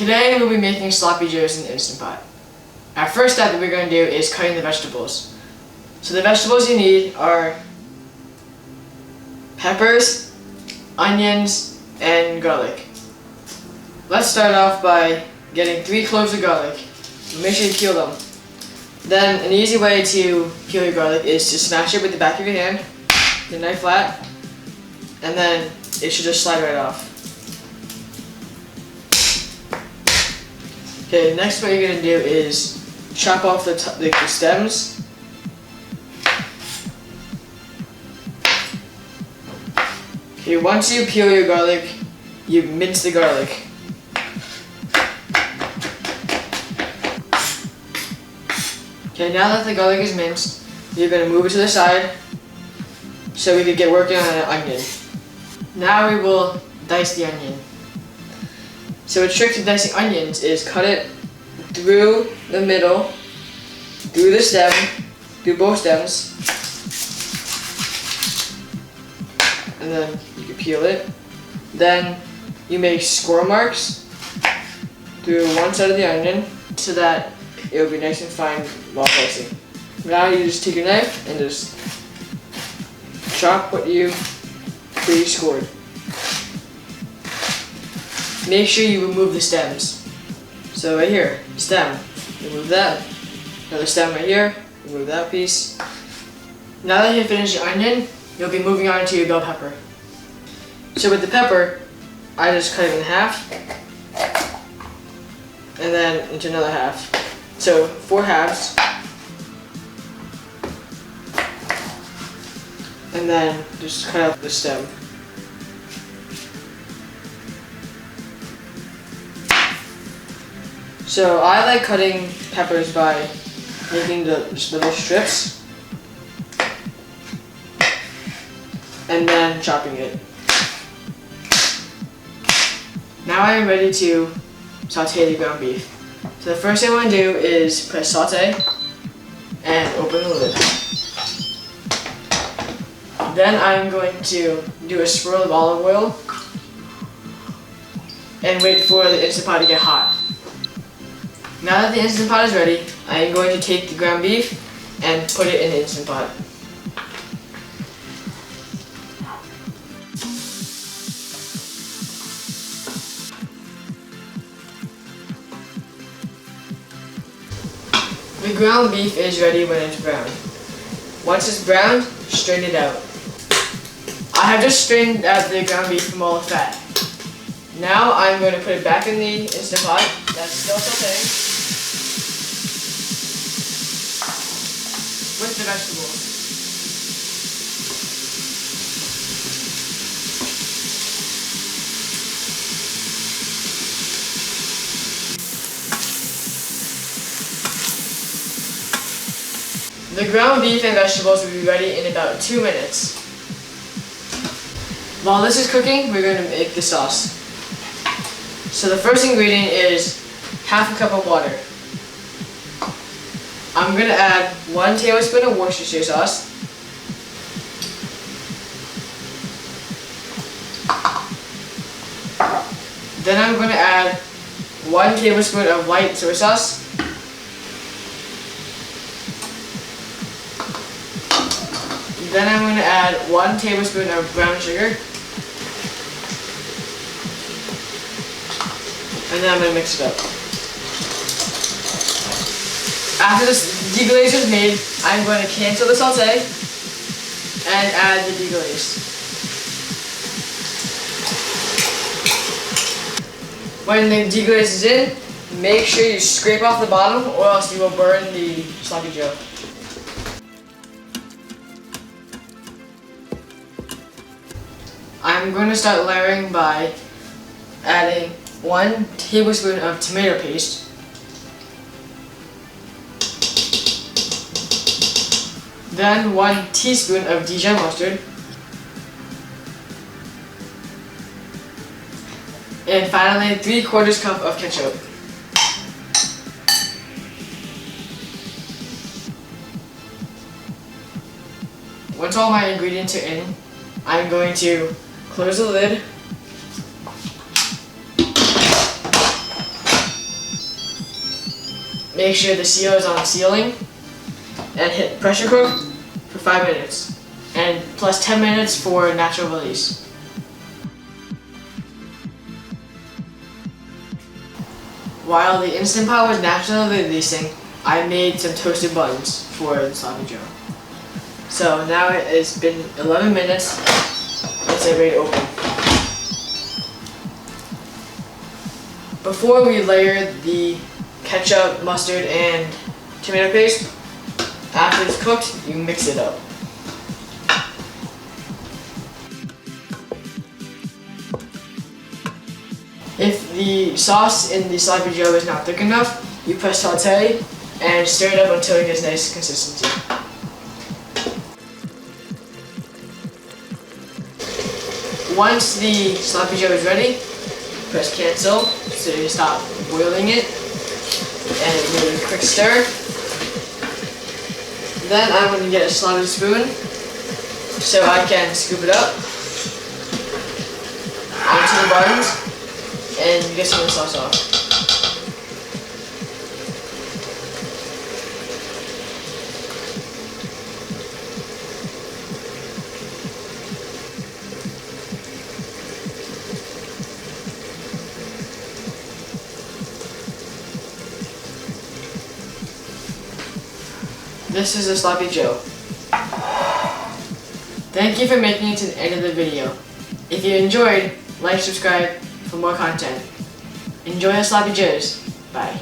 Today we'll be making sloppy joes in the Instant Pot. Our first step that we're going to do is cutting the vegetables. So the vegetables you need are peppers, onions, and garlic. Let's start off by getting 3 cloves of garlic. Make sure you peel them. Then an easy way to peel your garlic is to smash it with the back of your hand, the knife flat, and then it should just slide right off. Okay, next what you're going to do is chop off the stems. Okay, once you peel your garlic, you mince the garlic. Okay, now that the garlic is minced, you're going to move it to the side so we can get working on an onion. Now we will dice the onion. So a trick to dicing onions is cut it through the middle, through the stem, through both stems, and then you can peel it. Then you make score marks through one side of the onion so that it will be nice and fine while dicing. Now you just take your knife and just chop what you pre-scored. Make sure you remove the stems. So right here, stem, remove that. Another stem right here, remove that piece. Now that you've finished your onion, you'll be moving on to your bell pepper. So with the pepper, I just cut it in half, and then into another half. So 4 halves. And then just cut out the stem. So I like cutting peppers by making the little strips and then chopping it. Now I am ready to saute the ground beef. So the first thing I want to do is press saute and open the lid. Then I'm going to do a swirl of olive oil and wait for the Instant Pot to get hot. Now that the Instant Pot is ready, I am going to take the ground beef and put it in the Instant Pot. The ground beef is ready when it's brown. Once it's browned, strain it out. I have just strained out the ground beef from all the fat. Now I'm going to put it back in the Instant Pot that's still sauteing with the vegetables. The ground beef and vegetables will be ready in about 2 minutes. While this is cooking, we're going to make the sauce. So the first ingredient is half a cup of water. I'm going to add 1 tablespoon of Worcestershire sauce. Then I'm going to add 1 tablespoon of light soy sauce. Then I'm going to add 1 tablespoon of brown sugar. And then I'm going to mix it up. After this deglaze is made, I'm going to cancel the saute and add the deglaze. When the deglaze is in, make sure you scrape off the bottom or else you will burn the sloppy joe. I'm going to start layering by adding 1 tablespoon of tomato paste, then 1 teaspoon of Dijon mustard, and finally 3/4 cup of ketchup. Once all my ingredients are in, I'm going to close the lid Make sure the seal is on sealing and hit pressure cook for 5 minutes and plus 10 minutes for natural release. While the Instant Pot was naturally releasing, I made some toasted buns for the sloppy Joe. So now it has been 11 minutes. Let's get ready to open. Before we layer the ketchup, mustard, and tomato paste, after it's cooked, you mix it up. If the sauce in the sloppy Joe is not thick enough, you press saute and stir it up until it gets nice consistency. Once the sloppy Joe is ready, press cancel so you stop boiling it and give it a quick stir. Then I'm going to get a slotted spoon so I can scoop it up onto the buns and get some of the sauce off. This is a sloppy Joe. Thank you for making it to the end of the video. If you enjoyed, like, subscribe for more content. Enjoy the sloppy Joes. Bye.